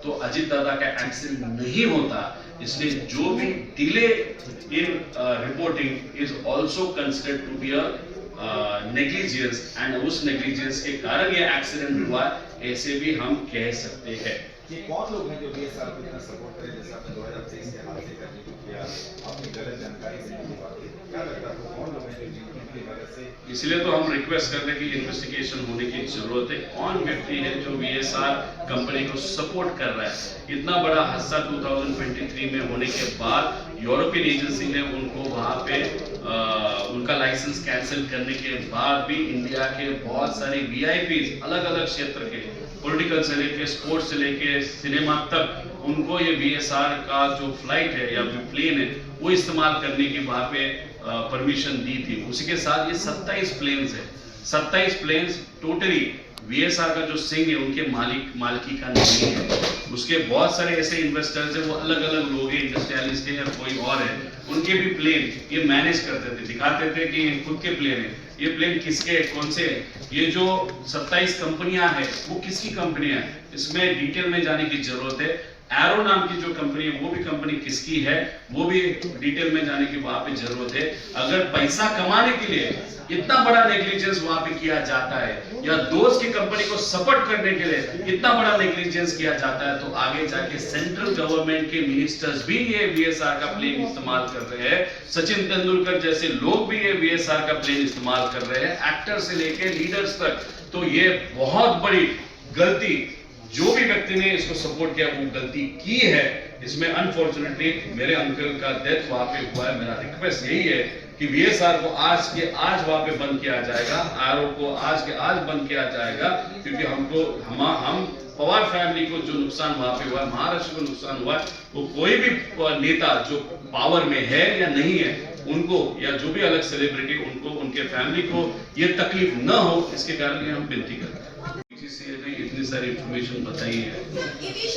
तो अजीत दादा का एक्सीडेंट नहीं होता। इसलिए जो भी delay in reporting is also considered to be a negligence, and उस नेग्लिजेंस के कारण ये एक्सीडेंट हुआ, ऐसे भी हम कह सकते हैं। ये कौन लोग हैं जो बीएसआर को इतना सपोर्ट करें, जैसे आपने 2023 के हादसे करने को किया, आपने गलत जानकारी देने की बात की, क्या लगता है कौन लोग हैं जो जिनकी वजह से? इसलिए तो हम रिक्वेस्ट करते हैं कि इन्वेस्टिगेशन होने की जरूरत है। कौन व्यक्ति है जो वीएसआर कंपनी को सपोर्ट कर रहा है? इतना बड़ा हादसा 2023 में होने के बाद यूरोपियन एजेंसी ने उनको वहां पे उनका लाइसेंस कैंसिल करने के बाद भी इंडिया के बहुत सारे वीआईपी अलग अलग क्षेत्र के, पॉलिटिकल से लेके स्पोर्ट्स से लेके सिनेमा तक, उनको ये वीएसआर का जो फ्लाइट है या प्लेन है वो इस्तेमाल करने की वहां पे परमिशन दी थी। उसी के साथ ये 27 प्लेन्स है, 27 प्लेन्स टोटली वीएसआर का जो सिंह है उनके मालिकी का नहीं है। उसके बहुत सारे ऐसे इन्वेस्टर्स हैं, वो अलग अलग लोग हैं, इंडस्ट्रियलिस्ट है या कोई और है, उनके भी प्लेन ये मैनेज करते थे, दिखाते थे कि खुद के प्लेन है, ये प्लेन किसके कौन से है। ये जो 27 कंपनियां हैं वो किसकी कंपनियां हैं, इसमें डिटेल में जाने की जरूरत है। एरो नाम की जो कंपनी है वो भी कंपनी किसकी है, वो भी डिटेल में जाने की वहां पे जरूरत है। अगर पैसा कमाने के लिए इतना बड़ा नेग्लिजेंस वहां पे किया जाता है, या दोस्त की कंपनी को सपोर्ट करने के लिए इतना बड़ा नेग्लिजेंस किया जाता है, तो आगे जाके सेंट्रल गवर्नमेंट के मिनिस्टर्स भी ये वीएसआर का प्लेन इस्तेमाल कर रहे हैं। सचिन तेंदुलकर जैसे लोग भी ये वीएसआर का प्लेन इस्तेमाल कर रहे हैं, एक्टर से लेके लीडर्स तक। तो ये बहुत बड़ी गलती, जो भी व्यक्ति ने इसको सपोर्ट किया वो गलती की है। इसमें अनफॉर्चुनेटली मेरे अंकल का डेथ वहां पे हुआ है। मेरा रिक्वेस्ट यही है कि वीएसआर को आज के आज वहां पे बंद किया जाएगा, आरओ को आज के आज बंद किया जाएगा, क्योंकि हम पवार फैमिली को जो नुकसान वहां पे हुआ है, महाराष्ट्र को नुकसान हुआ है, वो कोई भी नेता जो पावर में है या नहीं है, उनको या जो भी अलग सेलिब्रिटी, उनको उनके फैमिली को ये तकलीफ न हो, इसके कारण हम विनती करते हैं। इतनी सारी इंफॉर्मेशन बताई है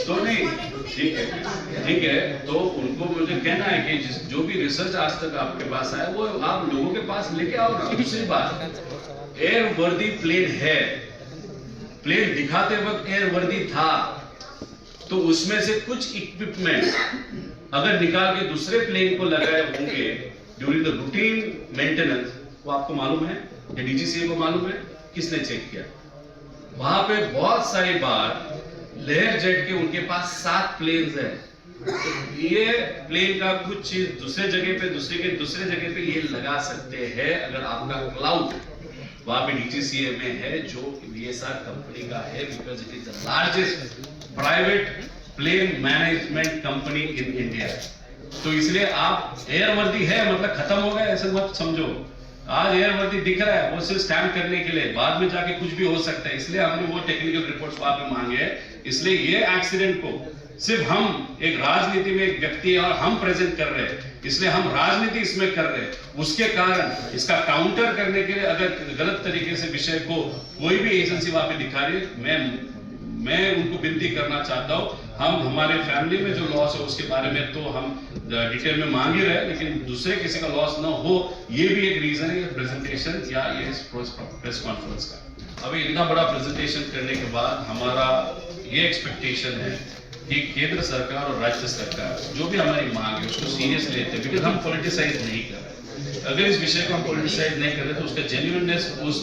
तो नहीं, ठीक है, तो उनको मुझे कहना है कि जो भी रिसर्च आज तक आपके पास आया वो आप लोगों के पास लेके आओ ना। दूसरी बात, एयर वर्दी प्लेन है, प्लेन दिखाते वक्त एयर वर्दी था, तो उसमें से कुछ इक्विपमेंट अगर निकाल के दूसरे प्लेन को लगाए होंगे ड्यूरिंग द रूटीन मेंटेनेंस, वो आपको मालूम है या डीजीसीए को मालूम है? किसने चेक किया? वहां पे बहुत सारी बार लेयर जेट के उनके पास 7 प्लेन्स हैं। तो ये प्लेन का कुछ चीज दूसरे जगह पे दूसरे जगह पे ये लगा सकते हैं अगर आपका क्लाउड वहां पे डीजीसीए में है, जो वीएसआर कंपनी का है, because it is the largest private plane management company in India. तो इसलिए आप एयर वर्दी है मतलब खत्म हो गया ऐसा मत समझो। आज एयर वर्दी दिख रहा है वो सिर्फ स्टैंप करने के लिए, बाद में जाके कुछ भी हो सकता है, इसलिए हमने वो टेक्निकल रिपोर्ट्स वहां पे मांगे हैं। इसलिए ये एक्सीडेंट को सिर्फ हम एक राजनीति में एक व्यक्ति है और हम प्रेजेंट कर रहे हैं, इसलिए हम राजनीति इसमें कर रहे हैं। उसके कारण इसका काउंटर करने के लिए अगर गलत तरीके से विषय को कोई भी एजेंसी वहां पे दिखा रही है, मैं उनको विनती करना चाहता हूं, हम हमारे फैमिली में जो लॉस है उसके बारे में तो हम डिटेल में मांग ही रहे, लेकिन दूसरे किसी का लॉस ना हो, ये भी एक रीजन है प्रेजेंटेशन या ये प्रेस कॉन्फ्रेंस का। अभी इतना बड़ा प्रेजेंटेशन करने के बाद हमारा ये एक्सपेक्टेशन है कि केंद्र सरकार और राज्य सरकार जो भी हमारी मांग है उसको सीरियस लेते हैं, बिकॉज हम पॉलिटिसाइज नहीं कर रहे। अगर इस विषय को हम पॉलिटिसाइज नहीं कर रहे तो उसका जेन्युइननेस उस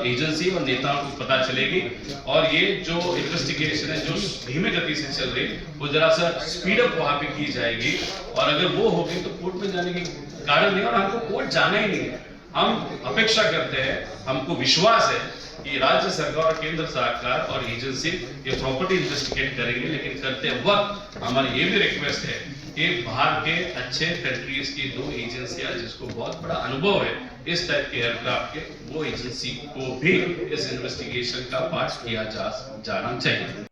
एजेंसी और नेताओं को पता चलेगी, और ये जो इन्वेस्टिगेशन है जो धीमे गति से चल रही है वो जरा सा स्पीड अप वहां पे की जाएगी, और अगर वो होगी तो कोर्ट में जाने की कारण नहीं, और हमको कोर्ट जाना ही नहीं है। हम अपेक्षा करते हैं, हमको विश्वास है कि राज्य सरकार और केंद्र सरकार और एजेंसी ये प्रॉपर्टी इन्वेस्टिगेट करेंगे, लेकिन करते वक्त हमारी ये भी रिक्वेस्ट है कि बाहर के अच्छे कंट्रीज की 2 एजेंसियां जिसको बहुत बड़ा अनुभव है इस टाइप के एयरक्राफ्ट के, वो एजेंसी को भी इस इन्वेस्टिगेशन का पार्ट किया जाना चाहिए।